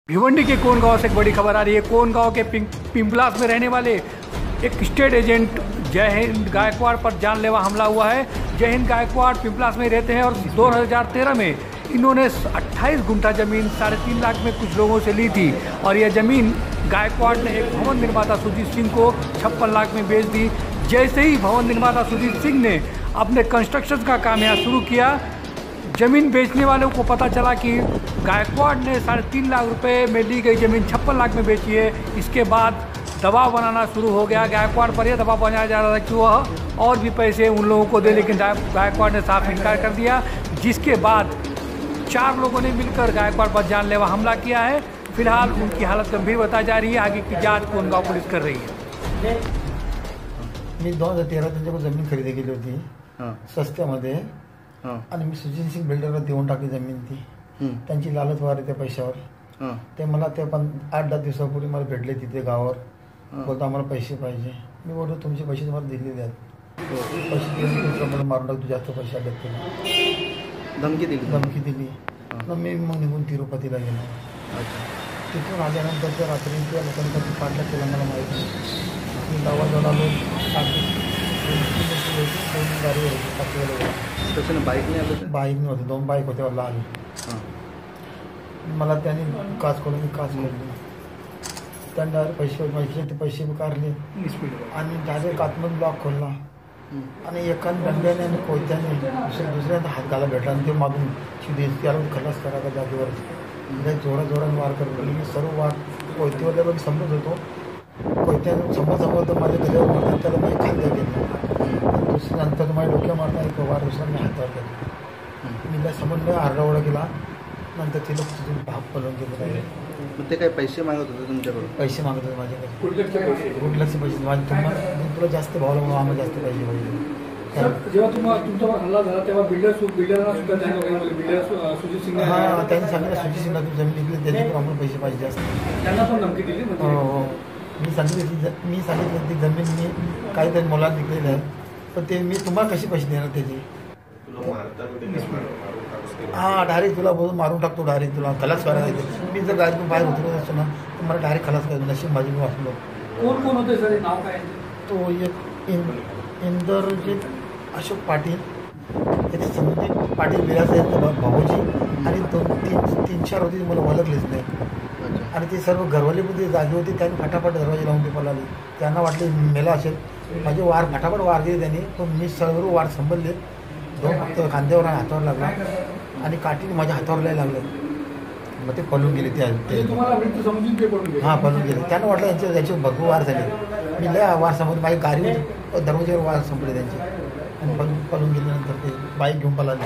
भिवंडी के कोन गांव से एक बड़ी खबर आ रही है। कोन गांव के पिंपलास में रहने वाले एक स्टेट एजेंट जय हिंद गायकवाड़ पर जानलेवा हमला हुआ है। जय हिंद गायकवाड़ पिंपलास में रहते हैं और 2013 में इन्होंने 28 गुंठा ज़मीन 3.5 लाख में कुछ लोगों से ली थी और यह ज़मीन गायकवाड़ ने एक भवन निर्माता सुजीत सिंह को 56 लाख में बेच दी। जैसे ही भवन निर्माता सुजीत सिंह ने अपने कंस्ट्रक्शन का काम यहाँ शुरू किया, ज़मीन बेचने वालों को पता चला कि गायकवाड़ ने 3.5 लाख रुपए में ली गई ज़मीन 56 लाख में बेची है। इसके बाद दबाव बनाना शुरू हो गया। गायकवाड़ पर यह दबाव बनाया जा रहा था कि वह और भी पैसे उन लोगों को दे, लेकिन गायकवाड़ ने साफ इनकार कर दिया। जिसके बाद 4 लोगों ने मिलकर गायकवाड़ पर जानलेवा हमला किया है। फिलहाल उनकी हालत गंभीर बताई जा रही है। आगे की जाँच कोन गाँव पुलिस कर रही है। मी 2013 त्यांच्याकडून जमीन खरेदी केली होती स्वस्त्यामध्ये आणि मी सुजीत सिंग बिल्डरला देऊन टाकली जमीन ती। त्यांची लालच वार त्या पैशावर ते मला ते 8-10 दिवसापूर्वी मला भेटले तिथे गावावर, बोलतो आम्हाला पैसे पाहिजे। मी बोलतो तुमचे पैसे तुम्हाला दिलेले आहेत, पैसे दिले दुसरं मला मारून टाक, तू जास्त पैसे अडक केला, धमकी दिली। मी मग निघून तिरुपतीला गेलो। तिथून आल्यानंतर त्या रात्री त्या लोकांनी पाडला केला मला माहिती नाही। मी गावाजवळ आलो, बाईकने होते, 2 बाईक होते, मला आले। मला त्यांनी काच करून मी काच काढली, त्यांना पैसे काढले आणि डायरेक्ट आतमध्ये लॉक खोलला आणि एकाने दंड्याने आणि कोयत्याने दुसऱ्यांदा हात घाला भेटला आणि ते मागून त्याला खलास करायचा जागेवर जोराने वार करतो। मी सर्व वार कोयतेवाल्या पण समजत होतो, कोयत्याने समोर तर माझ्या घरावर मारतात, त्याला माझ्या खांद्या गेलं। दुसऱ्यानंतर माझ्या डोक्या मारता एक वार दुसऱ्यांनी हातावर केला। मी समोर आरडाओरडा केला, नंतर ते लोक तिथून भाग पळून गेले। ते काय पैसे मागत होते तुमच्याकडून? पैसे मागत होते माझ्याकडे, कुठल्याचे पैसे माझे तुला जास्त भाव लागून आम्हाला जास्त पैसे पाहिजे। जेव्हा तुमचा हल्ला झाला तेव्हा बिल्डरला सुजीत सिंग त्यांनी सांगितलं सुजीत सिंगला तू जमीन विकली, त्याची पण आम्हाला पैसे पाहिजे जास्त। त्यांना पण धमकी दिली? हो, मी सांगितलं ती जमीन मी काहीतरी मुलांना विकलेली आहे, पण ते मी तुम्हाला कशी पैसे देणार त्याची? डायरेक्ट तुला बोलून मारून टाकतो, डायरेक्ट तुला खलास करायचं। मी जर गाडीतून बाहेर उतरत असतो ना तर मला डायरेक्ट खलास करायचं। नशीब माझी मी वाचलो। कोण होते सर? नाव काय? तो एक इंद्रजित अशोक पाटील, एक समुद्री पाटील विलास भाऊजी आणि 2-3-4 होती, मला ओळखलेच नाही। आणि ते सर्व घरवाले पण ते जागे होते, त्यांनी फटाफट दरवाजे लावून ते पळाले। त्यांना वाटले मेला असेल, माझे वार फटाफट वार गेले त्यांनी, पण मी सर्व वार संभलले। 2 फक्त खांद्यावर आणि हातावर लागला आणि काठीने माझ्या हातावर लागलं, मग ते पळून गेले। पळून गेले। त्यांना वाटलं त्याचे भरपूर वार झाले। मी लय वार संपले, माझी गाडी दरवाज्यावर वार संपले त्यांचे आणि पळून गेल्यानंतर ते बाईक घेऊन पळाले।